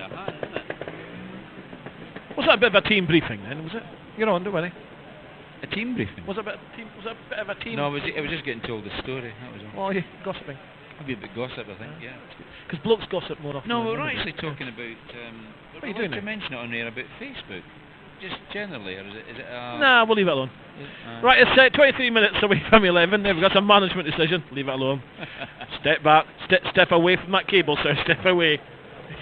a hand, isn't it? Was that a bit of a team briefing then, was it? You're on, don't worry. A team briefing? Was it a bit of a team? No, it was just getting told the story, that was all. Oh, yeah, gossiping. A bit gossip, I think, yeah. Because blokes gossip more often. No, than we're women actually do. talking about... what are you doing to now? mention it on air about Facebook. Just generally, or is it Nah, we'll leave it alone. Right, it's 23 minutes away from 11. We've got a management decision. Leave it alone. Step back. Step away from that cable, sir. Step away.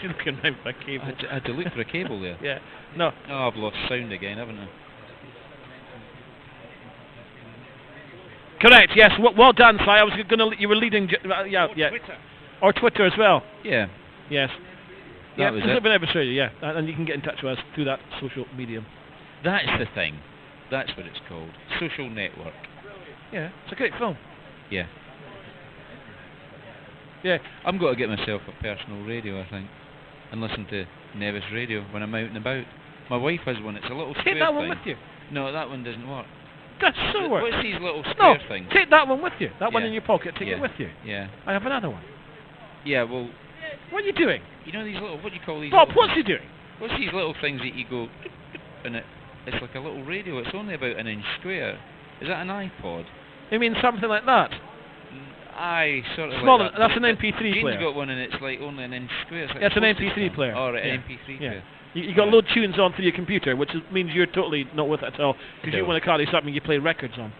You're looking around for a cable. I had to look for a cable there. Yeah. No. Oh, I've lost sound again, haven't I? Correct. Yes. Well done, Si. I was going to. You were leading. Yeah. Twitter. Or Twitter as well. Yeah. Yes. That was it. Living in Australia, yeah. And you can get in touch with us through that social medium. That's the thing. That's what it's called. Social network. Yeah. It's a great film. Yeah. Yeah. I'm going to get myself a personal radio, I think, and listen to Nevis Radio when I'm out and about. My wife has one. It's a little square Take that one thing. with you. No, that one doesn't work. That's so work. What's these little square things? Take that one with you. That one Yeah. in your pocket. Take Yeah. it with you. Yeah. I have another one. Yeah, well, What are you doing? you know these little, what do you call these? Bob, little what's he doing? What's these little things that you go, and it's like a little radio. It's only about an inch square. Is that an iPod? You mean something like that? Aye, sort of Smaller, like that. that's an But MP3 Jane's player. got one and it's like only an inch square. It's like That's an postage MP3 stamp. player. Oh, right, Yeah. an MP3 Yeah. player. You got load tunes on through your computer, which means you're totally not with it at all, because you No. want to carry something you play records on.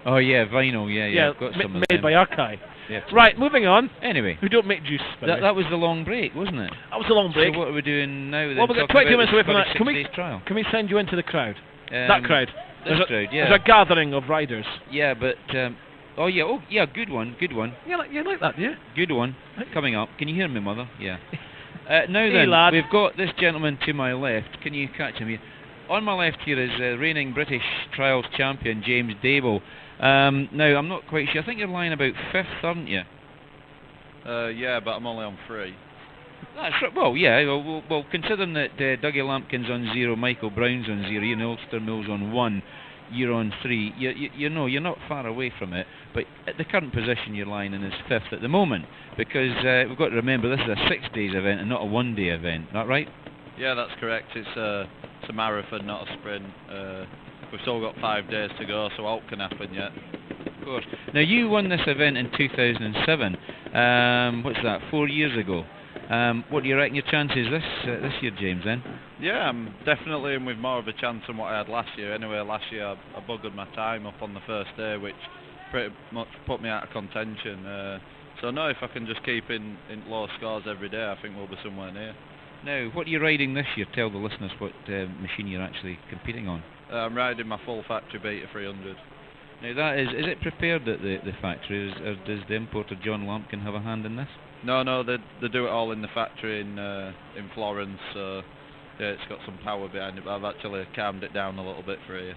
Oh yeah, vinyl, yeah. I've got some of made them. by Archive. Yeah. Right, moving on. Anyway, We don't make juice. by the way. that was the long break, wasn't it? That was a long break. So what are we doing now then? Well, we've got Talking 20 about minutes the away from that. Scottish Can we- 6 days trial. Can we send you into the crowd? That crowd. This crowd, yeah. There's a gathering of riders. Yeah, but oh yeah, good one. You like that, yeah? Good one. Coming up. Can you hear me, Mother? Yeah. Now Hey, then, lad. we've got this gentleman to my left. Can you catch him here? On my left here is reigning British Trials champion James Dable. Now, I'm not quite sure. I think you're lying about 5th, aren't you? Yeah, but I'm only on 3. That's right. Well, yeah. Well, considering that Dougie Lampkin's on 0, Michael Brown's on 0, Ian Ulster Mill's on 1, you're on 3. You know, you're not far away from it. But at the current position you're lying in is 5th at the moment, because we've got to remember this is a 6 days event and not a 1 day event. Is that right? Yeah, that's correct. It's a marathon, not a sprint. We've still got 5 days to go, so all can happen yet. Of course. Now you won this event in 2007. What's that? 4 years ago. What do you reckon your chances this year, James? Then? Yeah, I'm definitely in with more of a chance than what I had last year. Anyway, last year I buggered my time up on the first day, which pretty much put me out of contention. So no, if I can just keep in low scores every day, I think we'll be somewhere near. Now, what are you riding this year? Tell the listeners what machine you're actually competing on. I'm riding my full factory Beta 300. Now that is it prepared at the factory, or does the importer John Lampkin have a hand in this? No, they do it all in the factory in Florence, so yeah, it's got some power behind it, but I've actually calmed it down a little bit for you.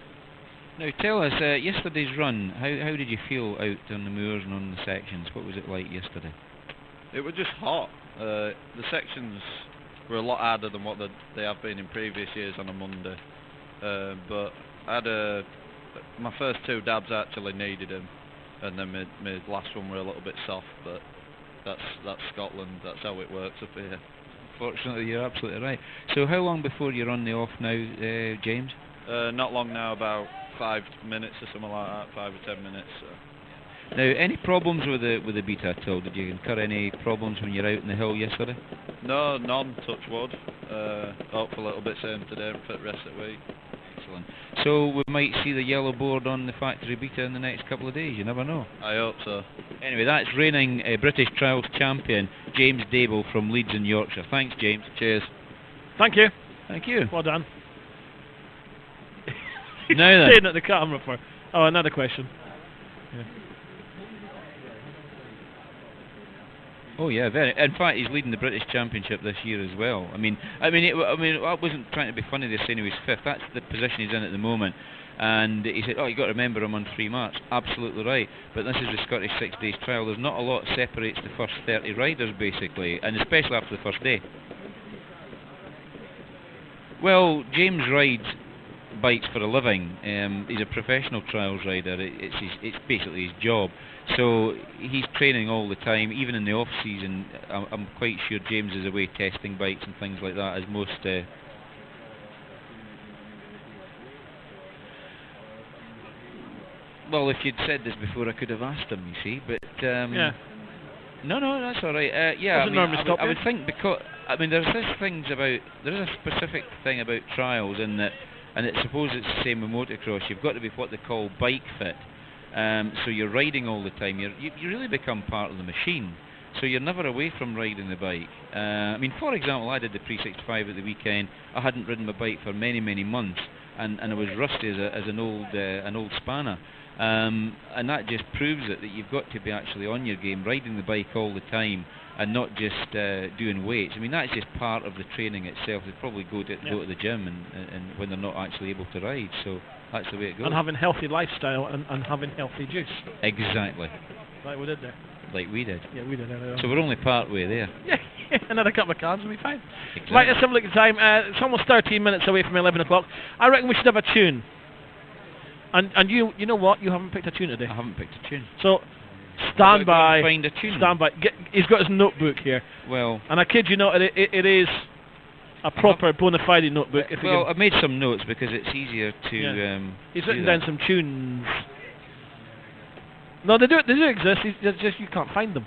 Now tell us, yesterday's run, how did you feel out on the moors and on the sections? What was it like yesterday? It was just hot. The sections were a lot harder than what they have been in previous years on a Monday, but I had my first 2 dabs I actually needed them, and then my last one were a little bit soft, but that's Scotland, that's how it works up here. Fortunately, you're absolutely right. So how long before you're on the off now, James? Not long now, about 5 minutes or something like that, 5 or 10 minutes. So. Now, any problems with the Beta at all? Did you incur any problems when you're out in the hill yesterday? No, none, touch wood. Hopefully it'll be the same today and for the rest of the week. Excellent. So we might see the yellow board on the factory Beta in the next couple of days, you never know. I hope so. Anyway, that's reigning British Trials champion James Dable from Leeds in Yorkshire. Thanks, James. Cheers. Thank you. Thank you. Well done. Now then. Staring at the camera for... Oh, another question. Yeah. Oh yeah, very. In fact, he's leading the British Championship this year as well. I mean, I wasn't trying to be funny. They're saying he was 5th. That's the position he's in at the moment. And he said, "Oh, you got to remember I'm on 3 marks." Absolutely right. But this is the Scottish 6 days trial. There's not a lot separates the first 30 riders basically, and especially after the first day. Well, James rides bikes for a living. He's a professional trials rider. It's basically his job. So he's training all the time, even in the off season. I'm quite sure James is away testing bikes and things like that, as most. Well, if you'd said this before, I could have asked him. You see, but Yeah. no, that's all right. Yeah, Doesn't normally stop I you. would think there is a specific thing about trials in that, and suppose it's the same with motocross. You've got to be what they call bike fit. So you're riding all the time. You really become part of the machine. So you're never away from riding the bike. I mean, for example, I did the Pre-65 at the weekend. I hadn't ridden my bike for many months, and I was rusty as an old spanner. And that just proves it, that you've got to be actually on your game, riding the bike all the time, and not just doing weights. I mean, that's just part of the training itself. They probably go to the gym and when they're not actually able to ride. So that's the way it goes. And having healthy lifestyle and having healthy juice. Exactly. Like we did there. Like we did. Yeah, we did. So we're only part way there. Yeah, another couple of cards will be fine. Exactly. Right, let's have a look at time. It's almost 13 minutes away from 11 o'clock. I reckon we should have a tune. And you know what? You haven't picked a tune today. I haven't picked a tune. So stand by. Find a tune. Stand by. He's got his notebook here. Well. And I kid you not, it is a proper bona fide notebook. Well, I've made some notes because it's easier to. Yeah. He's written down some tunes. No, they do exist. It's just you can't find them.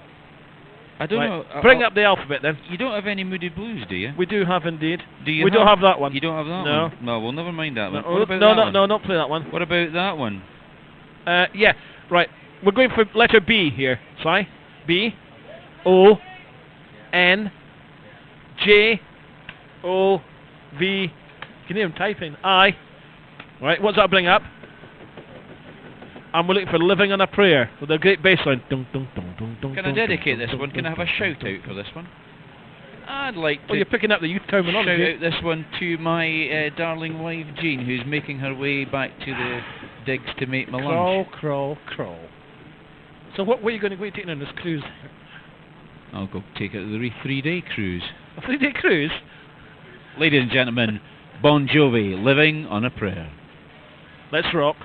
I don't know. Bring up the alphabet then. You don't have any Moody Blues, do you? We do have indeed. Do you? We don't have that one. You don't have that no. one? No. Well, never mind that one. No, what about that one? No, don't play that one. What about that one? Yeah, right. We're going for letter B here. Sorry. B, O, N, J, O, V. You can hear him typing. I. Right. What's that bring up? And we're looking for Living on a Prayer with a great bass line. Can I dedicate this one? Can I have a shout out for this one? I'd like to. Oh, you're picking up the youth terminology. Shout out this one to my darling wife Jean, who's making her way back to the digs to make my lunch. Crawl. So what are you going to go taking on this cruise? I'll go take it the 3-day cruise. A 3-day cruise? Ladies and gentlemen, Bon Jovi, Living on a Prayer. Let's rock.